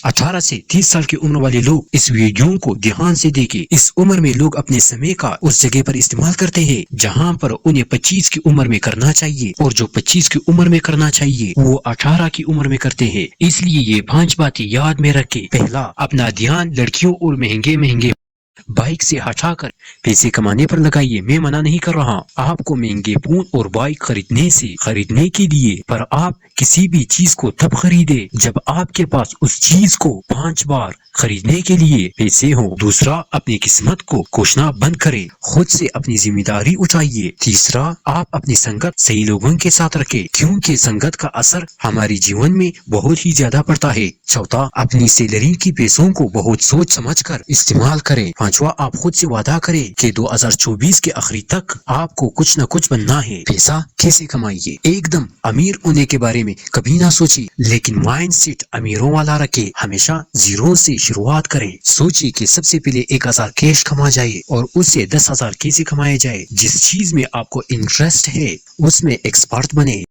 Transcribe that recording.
18 से 30 साल की उम्र वाले लोग इस वीडियो को ध्यान से देखें। इस उम्र में लोग अपने समय का उस जगह पर इस्तेमाल करते हैं जहां पर उन्हें 25 की उम्र में करना चाहिए, और जो 25 की उम्र में करना चाहिए वो 18 की उम्र में करते हैं। इसलिए ये 5 बातें याद में रखें। पहला, अपना ध्यान लड़कियों और महंगे महंगे बाइक से हटाकर पैसे कमाने पर लगाइए। मैं मना नहीं कर रहा आपको महंगे फोन और बाइक खरीदने के लिए, पर आप किसी भी चीज को तब खरीदे जब आपके पास उस चीज को 5 बार खरीदने के लिए पैसे हो। दूसरा, अपनी किस्मत को कोसना बंद करें, खुद से अपनी जिम्मेदारी उठाइए। तीसरा, आप अपनी संगत सही लोगों के साथ रखें, क्योंकि संगत का असर हमारे जीवन में बहुत ही ज्यादा पड़ता है। चौथा, अपनी सैलरी की पैसों को बहुत सोच समझ कर इस्तेमाल करें। पांचवा, आप खुद से वादा करें कि 2024 के आखिरी तक आपको कुछ न कुछ बनना है। पैसा कैसे कमाइए? एकदम अमीर होने के बारे में कभी ना सोचिए, लेकिन माइंडसेट अमीरों वाला रखें। हमेशा जीरो से शुरुआत करें। सोचिए कि सबसे पहले 1000 कैश कमा जाए और उससे 10,000 कैसे कमाए जाए। जिस चीज में आपको इंटरेस्ट है उसमें एक्सपर्ट बने।